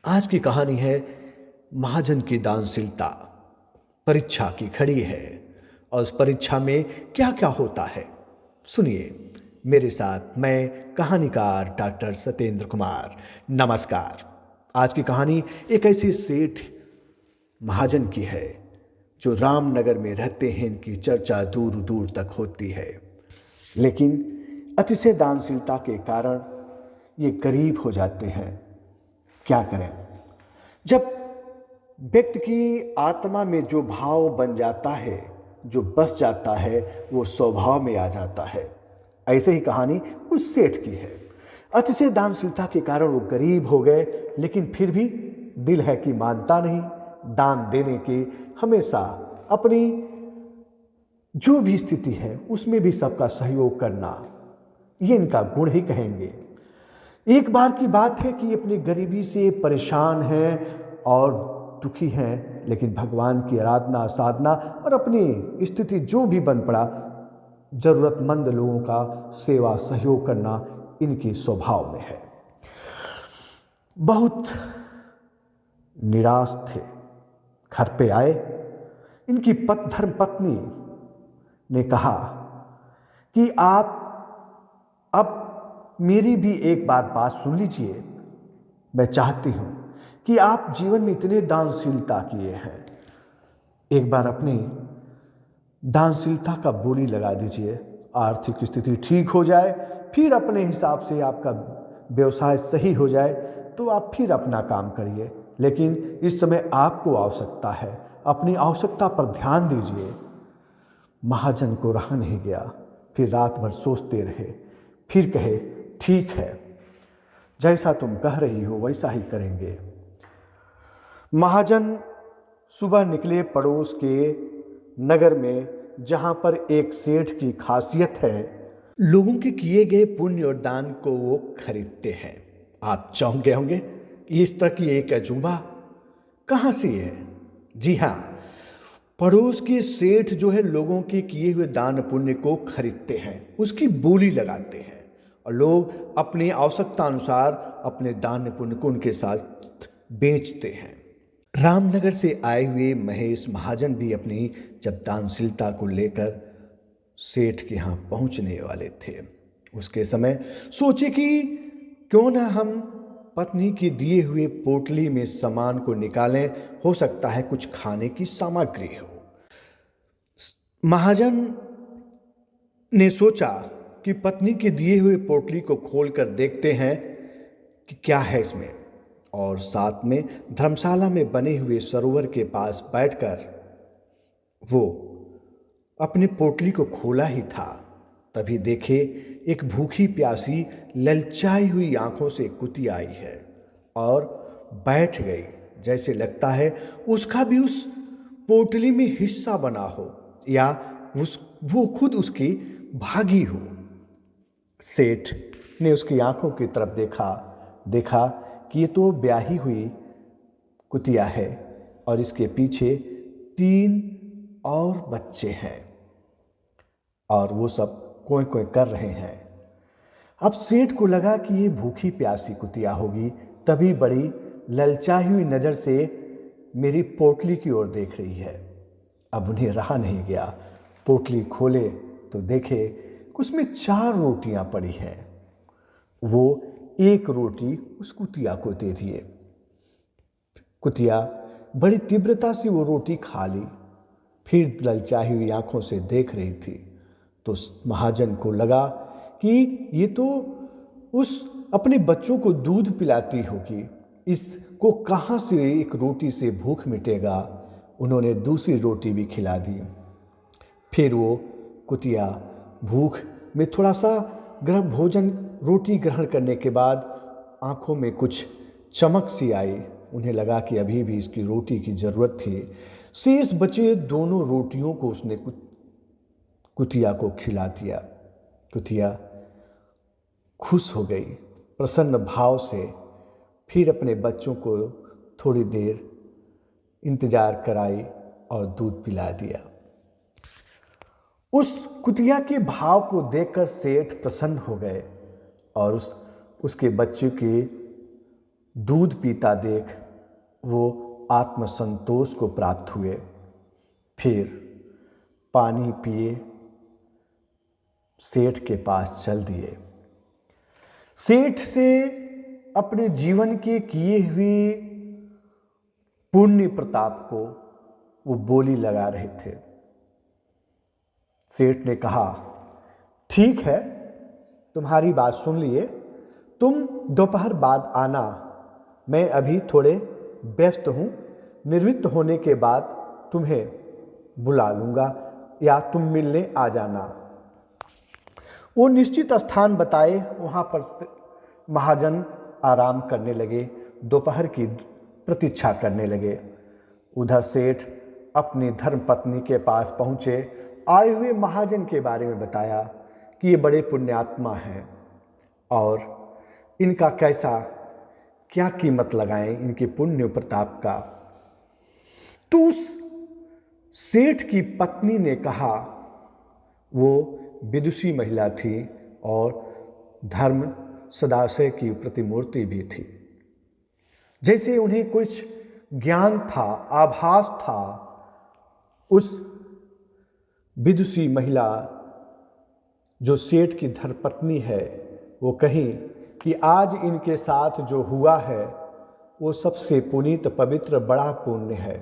आज की कहानी है महाजन की दानशीलता। परीक्षा की घड़ी है और उस परीक्षा में क्या क्या होता है, सुनिए मेरे साथ। मैं कहानीकार डॉक्टर सत्येंद्र कुमार। नमस्कार। आज की कहानी एक ऐसी सेठ महाजन की है जो रामनगर में रहते हैं। इनकी चर्चा दूर दूर तक होती है, लेकिन अतिशय दानशीलता के कारण ये गरीब हो जाते हैं। क्या करें? जब व्यक्ति की आत्मा में जो भाव बन जाता है, जो बस जाता है, वो स्वभाव में आ जाता है। ऐसे ही कहानी उस सेठ की है। अतिशय दानशीलता के कारण वो गरीब हो गए, लेकिन फिर भी दिल है कि मानता नहीं। दान देने की हमेशा अपनी जो भी स्थिति है उसमें भी सबका सहयोग करना, ये इनका गुण ही कहेंगे। एक बार की बात है कि अपनी गरीबी से परेशान हैं और दुखी हैं, लेकिन भगवान की आराधना साधना और अपनी स्थिति जो भी बन पड़ा, जरूरतमंद लोगों का सेवा सहयोग करना इनके स्वभाव में है। बहुत निराश थे, घर पे आए। इनकी धर्म पत्नी ने कहा कि आप अब मेरी भी एक बार बात सुन लीजिए। मैं चाहती हूं कि आप जीवन में इतने दानशीलता किए हैं, एक बार अपनी दानशीलता का बोली लगा दीजिए। आर्थिक स्थिति ठीक हो जाए, फिर अपने हिसाब से आपका व्यवसाय सही हो जाए तो आप फिर अपना काम करिए, लेकिन इस समय आपको आवश्यकता है, अपनी आवश्यकता पर ध्यान दीजिए। महाजन को रहा नहीं गया, फिर रात भर सोचते रहे। फिर कहे, ठीक है, जैसा तुम कह रही हो वैसा ही करेंगे। महाजन सुबह निकले पड़ोस के नगर में, जहां पर एक सेठ की खासियत है, लोगों के किए गए पुण्य और दान को वो खरीदते हैं। आप चौंक गए होंगे, इस तरह की एक अजूबा कहां से है? जी हाँ, पड़ोस के सेठ जो है लोगों के किए हुए दान पुण्य को खरीदते हैं, उसकी बोली लगाते हैं और लोग अपनी आवश्यकता अनुसार अपने दान पुण्य को उनके साथ बेचते हैं। रामनगर से आए हुए महेश महाजन भी अपनी जब दानशीलता को लेकर सेठ के यहाँ पहुँचने वाले थे, उसके समय सोचे कि क्यों ना हम पत्नी के दिए हुए पोटली में सामान को निकालें, हो सकता है कुछ खाने की सामग्री हो। महाजन ने सोचा कि पत्नी के दिए हुए पोटली को खोलकर देखते हैं कि क्या है इसमें, और साथ में धर्मशाला में बने हुए सरोवर के पास बैठकर वो अपनी पोटली को खोला ही था, तभी देखे एक भूखी प्यासी ललचाई हुई आंखों से कुतिया आई है और बैठ गई, जैसे लगता है उसका भी उस पोटली में हिस्सा बना हो या वो खुद उसकी भागी हो। सेठ ने उसकी आंखों की तरफ देखा कि ये तो ब्याही हुई कुतिया है और इसके पीछे 3 और बच्चे हैं और वो सब कोई कोई कर रहे हैं। अब सेठ को लगा कि ये भूखी प्यासी कुतिया होगी, तभी बड़ी ललचाई हुई नजर से मेरी पोटली की ओर देख रही है। अब उन्हें रहा नहीं गया, पोटली खोले तो देखे उसमें 4 रोटियां पड़ी हैं। वो एक रोटी उस कुतिया को दे दिए। कुतिया बड़ी तीव्रता से वो रोटी खा ली, फिर ललचाई हुई आंखों से देख रही थी। तो महाजन को लगा कि ये तो उस अपने बच्चों को दूध पिलाती होगी, इसको कहाँ से एक रोटी से भूख मिटेगा। उन्होंने दूसरी रोटी भी खिला दी। फिर वो कुतिया भूख में थोड़ा सा गर्म भोजन रोटी ग्रहण करने के बाद आंखों में कुछ चमक सी आई। उन्हें लगा कि अभी भी इसकी रोटी की जरूरत थी। शेष बचे दोनों रोटियों को उसने कुतिया को खिला दिया। कुतिया खुश हो गई प्रसन्न भाव से, फिर अपने बच्चों को थोड़ी देर इंतजार कराई और दूध पिला दिया। उस कुतिया के भाव को देखकर सेठ प्रसन्न हो गए और उसके बच्चे के दूध पीता देख वो आत्मसंतोष को प्राप्त हुए। फिर पानी पिए सेठ के पास चल दिए। सेठ से अपने जीवन के किए हुए पुण्य प्रताप को वो बोली लगा रहे थे। सेठ ने कहा, ठीक है, तुम्हारी बात सुन लिए, तुम दोपहर बाद आना, मैं अभी थोड़े व्यस्त हूँ, निवृत्त होने के बाद तुम्हें बुला लूँगा या तुम मिलने आ जाना। वो निश्चित स्थान बताए, वहाँ पर महाजन आराम करने लगे, दोपहर की प्रतीक्षा करने लगे। उधर सेठ अपनी धर्मपत्नी के पास पहुँचे, आए हुए महाजन के बारे में बताया कि ये बड़े पुण्यात्मा हैं और इनका क्या कीमत लगाएं इनके पुण्य प्रताप का। तो उस सेठ की पत्नी ने कहा, वो विदुषी महिला थी और धर्म सदाशय की प्रतिमूर्ति भी थी। जैसे उन्हें कुछ ज्ञान था, आभास था, उस विदुषी महिला जो सेठ की धर्मपत्नी है, वो कहीं कि आज इनके साथ जो हुआ है वो सबसे पुनीत पवित्र बड़ा पुण्य है,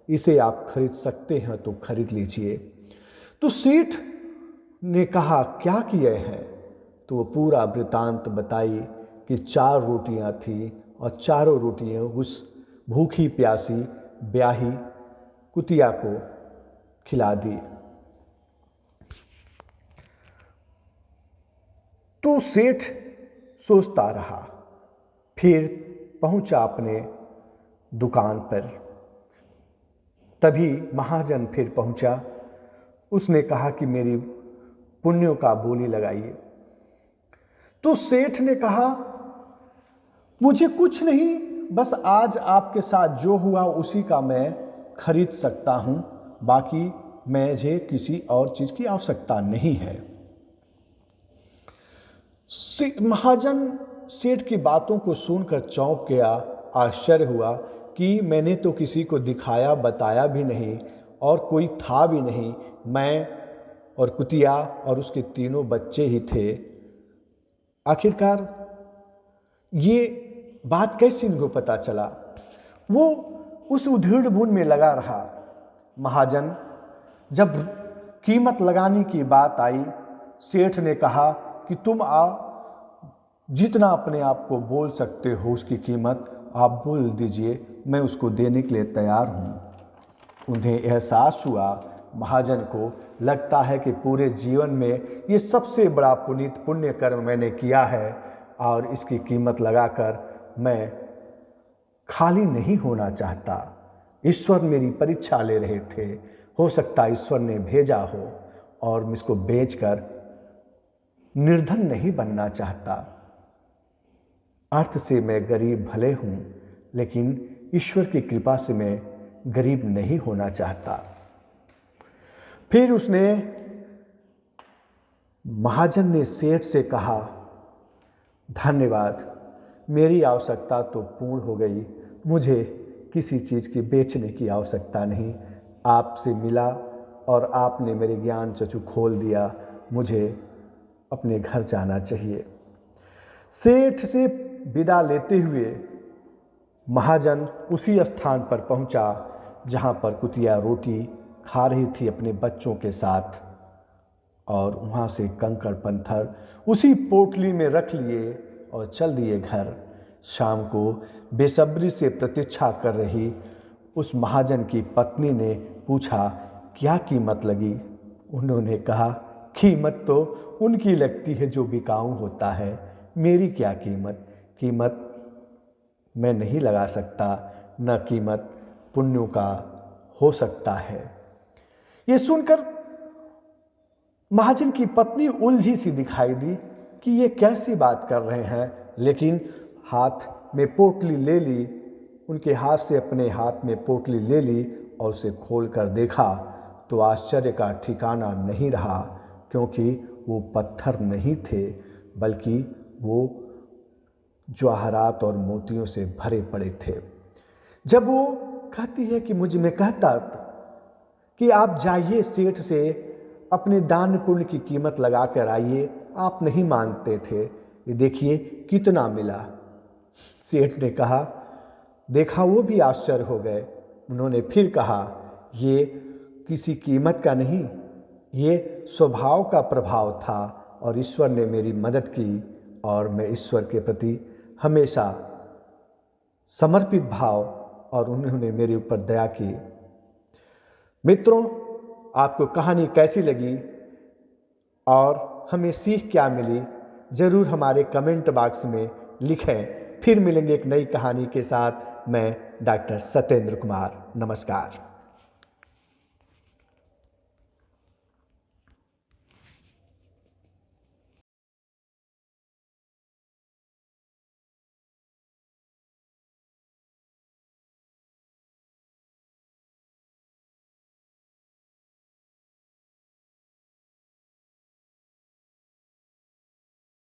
इसे आप खरीद सकते हैं तो खरीद लीजिए। तो सेठ ने कहा, क्या किए हैं? तो वो पूरा वृतांत बताई कि 4 रोटियां थी और चारों रोटियां उस भूखी प्यासी ब्याही कुतिया को खिला दी। तो सेठ सोचता रहा, फिर पहुंचा अपने दुकान पर। तभी महाजन फिर पहुंचा, उसने कहा कि मेरी पुण्यों का बोली लगाइए। तो सेठ ने कहा, मुझे कुछ नहीं, बस आज आपके साथ जो हुआ उसी का मैं खरीद सकता हूं, बाकी मुझे किसी और चीज की आवश्यकता नहीं है। महाजन सेठ की बातों को सुनकर चौंक गया, आश्चर्य हुआ कि मैंने तो किसी को दिखाया बताया भी नहीं और कोई था भी नहीं, मैं और कुतिया और उसके तीनों बच्चे ही थे। आखिरकार ये बात कैसे इनको पता चला? वो उस उधेड़ बुन में लगा रहा। महाजन जब कीमत लगाने की बात आई, सेठ ने कहा कि तुम जितना अपने आप को बोल सकते हो उसकी कीमत आप बोल दीजिए, मैं उसको देने के लिए तैयार हूँ। उन्हें एहसास हुआ, महाजन को लगता है कि पूरे जीवन में ये सबसे बड़ा पुनीत पुण्य कर्म मैंने किया है और इसकी कीमत लगाकर मैं खाली नहीं होना चाहता। ईश्वर मेरी परीक्षा ले रहे थे, हो सकता है ईश्वर ने भेजा हो और मैं इसको बेचकर निर्धन नहीं बनना चाहता। अर्थ से मैं गरीब भले हूँ, लेकिन ईश्वर की कृपा से मैं गरीब नहीं होना चाहता। फिर महाजन ने सेठ से कहा, धन्यवाद, मेरी आवश्यकता तो पूर्ण हो गई, मुझे किसी चीज़ की बेचने की आवश्यकता नहीं। आपसे मिला और आपने मेरे ज्ञान चक्षु खोल दिया, मुझे अपने घर जाना चाहिए। सेठ से विदा लेते हुए महाजन उसी स्थान पर पहुंचा जहां पर कुतिया रोटी खा रही थी अपने बच्चों के साथ, और वहां से कंकड़ पत्थर उसी पोटली में रख लिए और चल दिए घर। शाम को बेसब्री से प्रतीक्षा कर रही उस महाजन की पत्नी ने पूछा, क्या कीमत लगी? उन्होंने कहा, कीमत तो उनकी लगती है जो बिकाऊ होता है, मेरी क्या कीमत? कीमत मैं नहीं लगा सकता, न कीमत पुण्यों का हो सकता है। ये सुनकर महाजन की पत्नी उलझी सी दिखाई दी कि ये कैसी बात कर रहे हैं, लेकिन हाथ में पोटली ले ली, उनके हाथ से अपने हाथ में पोटली ले ली और उसे खोल कर देखा तो आश्चर्य का ठिकाना नहीं रहा, क्योंकि वो पत्थर नहीं थे बल्कि वो जवाहरात और मोतियों से भरे पड़े थे। जब वो कहती है कि मैं कहता कि आप जाइए सेठ से अपने दान पुण्य की कीमत लगा कर आइए, आप नहीं मानते थे। ये देखिए कितना मिला। सेठ ने कहा, देखा वो भी आश्चर्य हो गए। उन्होंने फिर कहा, ये किसी कीमत का नहीं, ये स्वभाव का प्रभाव था और ईश्वर ने मेरी मदद की और मैं ईश्वर के प्रति हमेशा समर्पित भाव और उन्होंने मेरे ऊपर दया की। मित्रों, आपको कहानी कैसी लगी और हमें सीख क्या मिली, ज़रूर हमारे कमेंट बॉक्स में लिखें। फिर मिलेंगे एक नई कहानी के साथ। मैं डॉक्टर सत्येंद्र कुमार। नमस्कार।